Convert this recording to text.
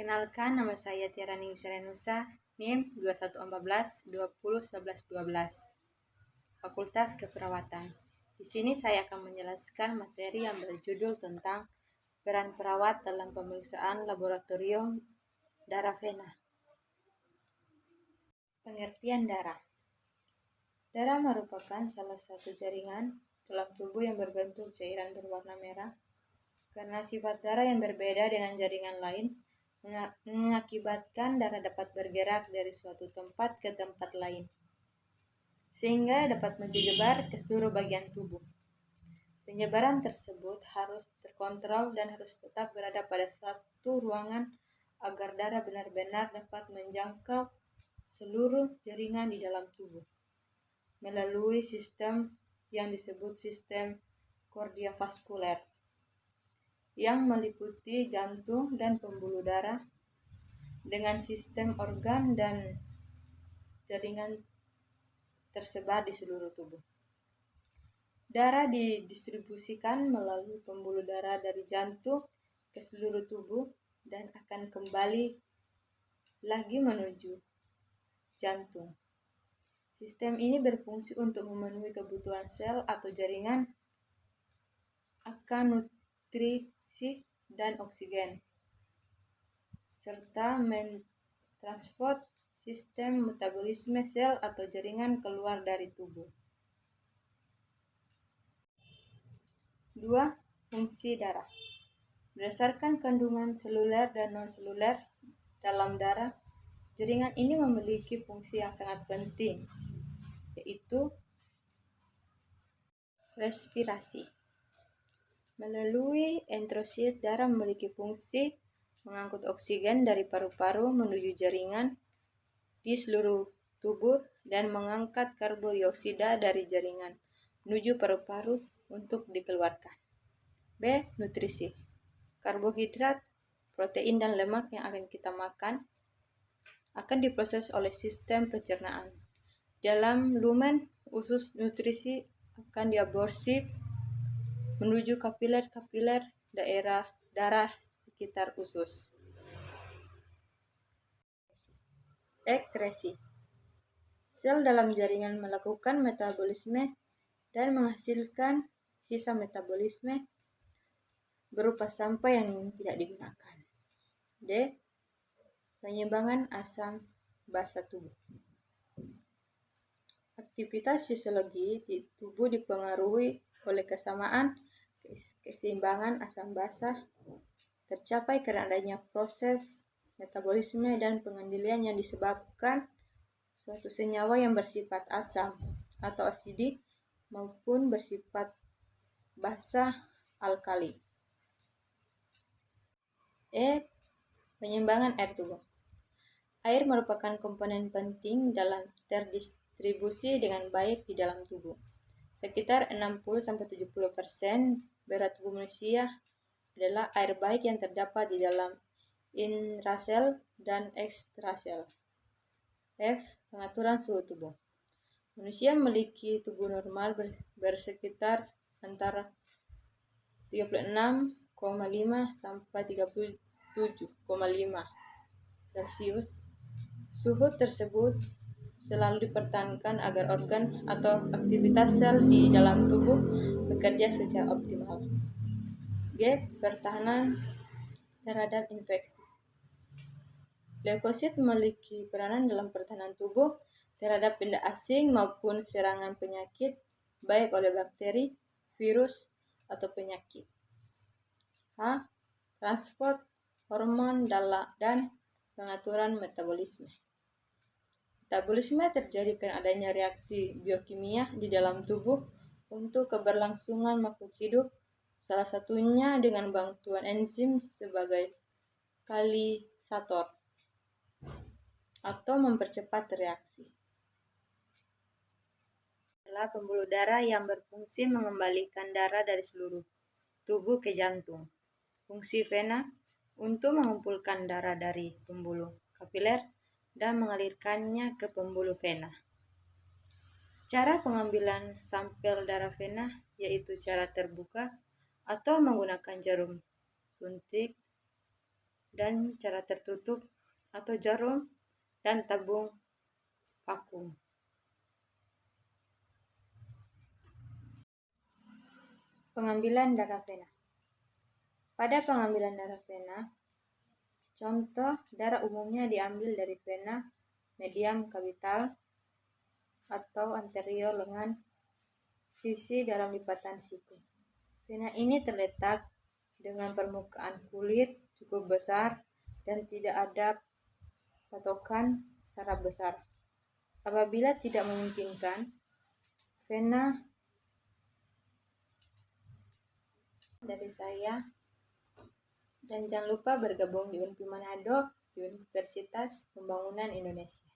Perkenalkan, nama saya Tiara Ningsih Renusa, NIM 2114201112, Fakultas Keperawatan. Di sini saya akan menjelaskan materi yang berjudul tentang peran perawat dalam pemeriksaan laboratorium darah vena. Pengertian darah. Darah merupakan salah satu jaringan dalam tubuh yang berbentuk cairan berwarna merah. Karena sifat darah yang berbeda dengan jaringan lain, mengakibatkan darah dapat bergerak dari suatu tempat ke tempat lain, sehingga dapat menyebar ke seluruh bagian tubuh. Penyebaran tersebut harus terkontrol dan harus tetap berada pada satu ruangan agar darah benar-benar dapat menjangkau seluruh jaringan di dalam tubuh melalui sistem yang disebut sistem kardiovaskuler, yang meliputi jantung dan pembuluh darah dengan sistem organ dan jaringan tersebar di seluruh tubuh. Darah didistribusikan melalui pembuluh darah dari jantung ke seluruh tubuh dan akan kembali lagi menuju jantung. Sistem ini berfungsi untuk memenuhi kebutuhan sel atau jaringan akan nutrisi dan oksigen, serta mentransfer sistem metabolisme sel atau jaringan keluar dari tubuh. 2. Fungsi darah. Berdasarkan kandungan seluler dan non-seluler dalam darah, jaringan ini memiliki fungsi yang sangat penting, yaitu respirasi. Melalui enterosit, darah memiliki fungsi mengangkut oksigen dari paru-paru menuju jaringan di seluruh tubuh dan mengangkat karbon dioksida dari jaringan menuju paru-paru untuk dikeluarkan. B. Nutrisi. Karbohidrat, protein, dan lemak yang akan kita makan akan diproses oleh sistem pencernaan. Dalam lumen usus, nutrisi akan diabsorpsi menuju kapiler-kapiler daerah darah sekitar usus. Ekskresi. Sel dalam jaringan melakukan metabolisme dan menghasilkan sisa metabolisme berupa sampah yang tidak digunakan. D. Penyimbangan asam basa tubuh. Aktivitas fisiologi di tubuh dipengaruhi oleh keseimbangan asam basa tercapai karena adanya proses metabolisme dan pengendalian yang disebabkan suatu senyawa yang bersifat asam atau asidik maupun bersifat basa alkali. E. Penyimbangan air tubuh. Air merupakan komponen penting dalam terdistribusi dengan baik di dalam tubuh. Sekitar 60-70% berat tubuh manusia adalah air baik yang terdapat di dalam intrasel dan ekstrasel. F. Pengaturan suhu tubuh. Manusia memiliki tubuh normal bersekitar antara 36,5 sampai 37,5 Celcius. Suhu tersebut selalu dipertahankan agar organ atau aktivitas sel di dalam tubuh bekerja secara optimal. G. Pertahanan terhadap infeksi. Leukosit memiliki peranan dalam pertahanan tubuh terhadap benda asing maupun serangan penyakit, baik oleh bakteri, virus, atau penyakit. H. Transport hormon dan pengaturan metabolisme. Metabolisme terjadi karena adanya reaksi biokimia di dalam tubuh untuk keberlangsungan makhluk hidup, salah satunya dengan bantuan enzim sebagai katalis atau mempercepat reaksi. Adalah pembuluh darah yang berfungsi mengembalikan darah dari seluruh tubuh ke jantung. Fungsi vena untuk mengumpulkan darah dari pembuluh kapiler dan mengalirkannya ke pembuluh vena. Cara pengambilan sampel darah vena yaitu cara terbuka atau menggunakan jarum suntik dan cara tertutup atau jarum dan tabung vakum. Pengambilan darah vena. Pada pengambilan darah vena, contoh darah umumnya diambil dari vena medium capital atau anterior lengan sisi dalam lipatan siku. Vena ini terletak dengan permukaan kulit cukup besar dan tidak ada patokan saraf besar. Apabila tidak memungkinkan, vena dari saya, dan jangan lupa bergabung di Unpi Manado, Universitas Pembangunan Indonesia.